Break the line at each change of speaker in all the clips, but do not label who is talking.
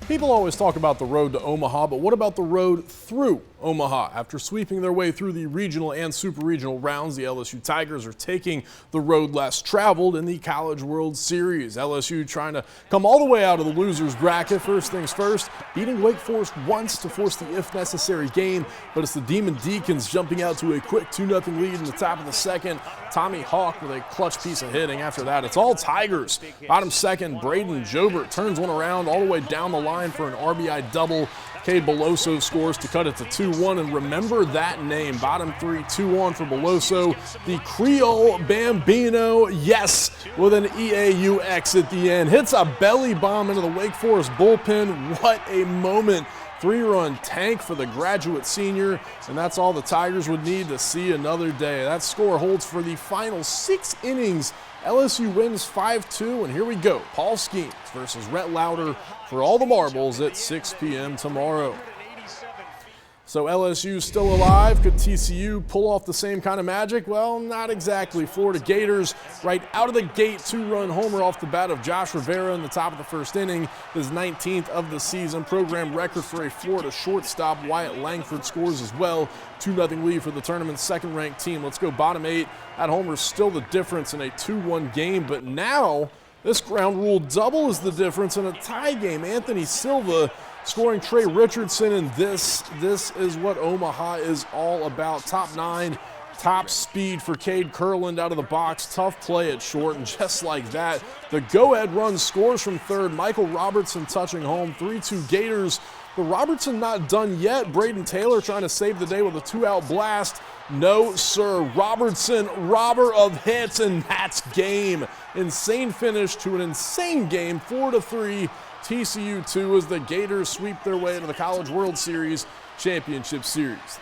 People always talk about the road to Omaha, but what about the road through Omaha? After sweeping their way through the regional and super regional rounds, the LSU Tigers are taking the road less traveled in the College World Series. LSU trying to come all the way out of the losers bracket. First things first, beating Wake Forest once to force the if necessary game, but it's the Demon Deacons jumping out to a quick 2-0 lead in the top of the second. Tommy Hawk with a clutch piece of hitting. After that, it's all Tigers. Bottom second, Braden Jobert turns one around all the way down the line for an RBI double. Cade Beloso scores to cut it to 2-1, and remember that name. Bottom three, 2-1 for Beloso. The Creole Bambino, yes, with an EAUX at the end. Hits a belly bomb into the Wake Forest bullpen. What a moment. 3-run tank for the graduate senior, and that's all the Tigers would need to see another day. That score holds for the final 6 innings. LSU wins 5-2, and here we go. Paul Skeens versus Rhett Lauder for all the marbles at 6 p.m. tomorrow. So LSU still alive. Could TCU pull off the same kind of magic? Well, not exactly. Florida Gators right out of the gate, 2-run homer off the bat of Josh Rivera in the top of the first inning. His 19th of the season. Program record for a Florida shortstop. Wyatt Langford scores as well. 2-0 lead for the tournament's second-ranked team. Let's go bottom 8. That homer's still the difference in a 2-1 game, but now this ground rule double is the difference in a tie game. Anthony Silva scoring Trey Richardson, and this is what Omaha is all about. Top 9, top speed for Cade Kurland out of the box. Tough play at short, and just like that, the go-ahead run scores from third. Michael Robertson touching home. 3-2 Gators. But Robertson not done yet. Braden Taylor trying to save the day with a 2-out blast. No, sir. Robertson, robber of hits, and that's game. Insane finish to an insane game. 4-3. TCU 2 as the Gators sweep their way to the College World Series Championship Series.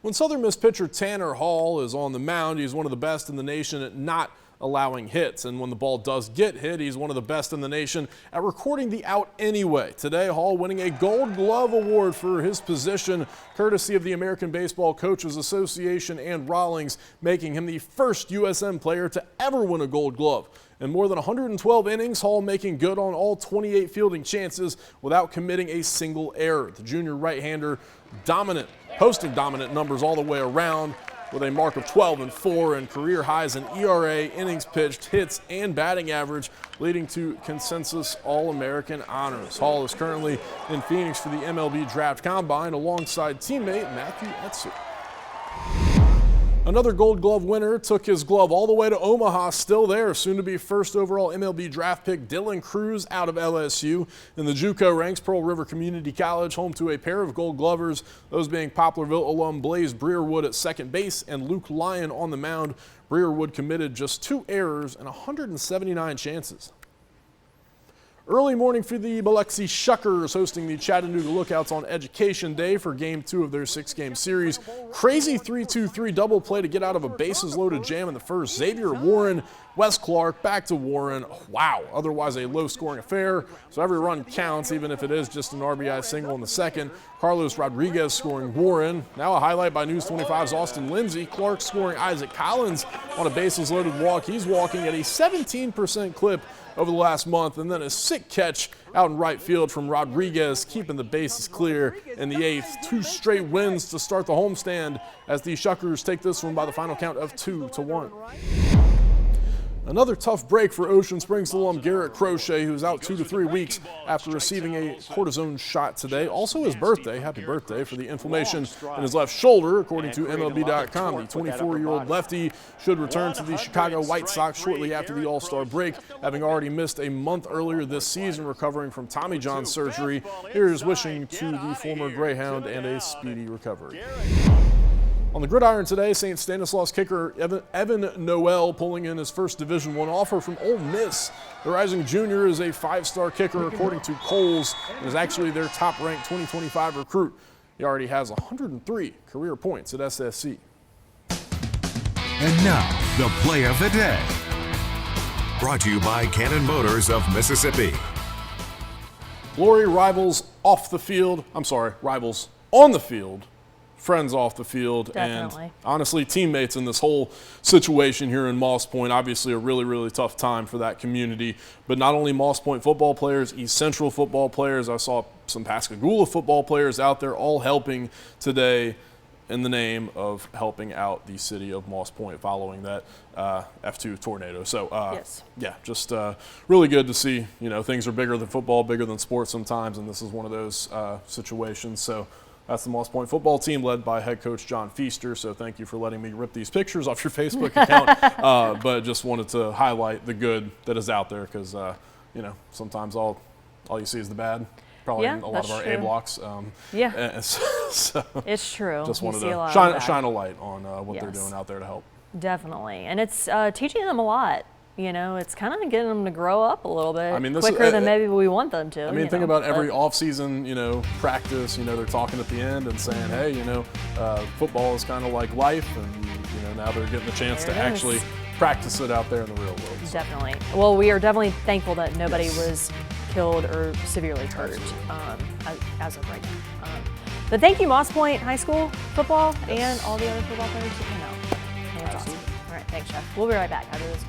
When Southern Miss pitcher Tanner Hall is on the mound, he's one of the best in the nation at not allowing hits. And when the ball does get hit, he's one of the best in the nation at recording the out anyway. Today, Hall winning a Gold Glove Award for his position, courtesy of the American Baseball Coaches Association and Rawlings, making him the first USM player to ever win a Gold Glove. In more than 112 innings, Hall making good on all 28 fielding chances without committing a single error. The junior right-hander posting dominant numbers all the way around, with a mark of 12-4 and career highs in ERA, innings pitched, hits, and batting average, leading to consensus All-American honors. Hall is currently in Phoenix for the MLB Draft Combine alongside teammate Matthew Etzer. Another Gold Glove winner took his glove all the way to Omaha, still there. Soon to be first overall MLB draft pick Dylan Cruz out of LSU. In the JUCO ranks, Pearl River Community College, home to a pair of Gold Glovers, those being Poplarville alum Blaze Breerwood at second base and Luke Lyon on the mound. Breerwood committed just 2 errors and 179 chances. Early morning for the Biloxi Shuckers, hosting the Chattanooga Lookouts on Education Day for Game 2 of their 6-game series. Crazy 3-2-3 double play to get out of a bases-loaded jam in the first. Xavier Warren, Wes Clark, back to Warren. Wow, otherwise a low-scoring affair, so every run counts, even if it is just an RBI single in the second. Carlos Rodriguez scoring Warren. Now a highlight by News 25's Austin Lindsay. Clark scoring Isaac Collins on a bases-loaded walk. He's walking at a 17% clip over the last month, and then a sick catch out in right field from Rodriguez, keeping the bases clear in the 8th. 2 straight wins to start the homestand as the Shuckers take this one by the final count of 2-1. Another tough break for Ocean Springs alum Garrett Crochet, who's out 2 to 3 weeks after receiving a cortisone shot today. Also his birthday. Happy birthday for the inflammation in his left shoulder, according to MLB.com. The 24-year-old lefty should return to the Chicago White Sox shortly after the All-Star break, having already missed a month earlier this season recovering from Tommy John surgery. Here's wishing to the former Greyhound and a speedy recovery. On the gridiron today, St. Stanislaus kicker Evan Noel pulling in his first Division I offer from Ole Miss. The rising junior is a 5-star kicker according to Coles and is actually their top-ranked 2025 recruit. He already has 103 career points at SSC.
And now, the play of the day. Brought to you by Cannon Motors of Mississippi.
Glory rivals on the field friends off the field,
Definitely.
and honestly, teammates in this whole situation here in Moss Point. Obviously, a really, really tough time for that community. But not only Moss Point football players, East Central football players, I saw some Pascagoula football players out there all helping today in the name of helping out the city of Moss Point following that F2 tornado. So,
Yes.
yeah, just really good to see, things are bigger than football, bigger than sports sometimes, and this is one of those situations. So that's the Moss Point football team led by head coach John Feaster. So thank you for letting me rip these pictures off your Facebook account. But just wanted to highlight the good that is out there because, sometimes all you see is the bad. Probably in a lot of our A blocks. So
it's true.
Just wanted to shine a light on what they're doing out there to help.
Definitely. And it's teaching them a lot. It's kind of getting them to grow up a little bit quicker than maybe we want them to.
I mean, think about every off-season, practice. They're talking at the end and saying, "Hey, football is kind of like life," and now they're getting the chance to actually practice it out there in the real world. So.
Definitely. Well, we are definitely thankful that nobody was killed or severely hurt as of right now. But thank you, Moss Point High School football and all the other football players who came out. It was awesome. All right, thanks, Jeff. We'll be right back after this.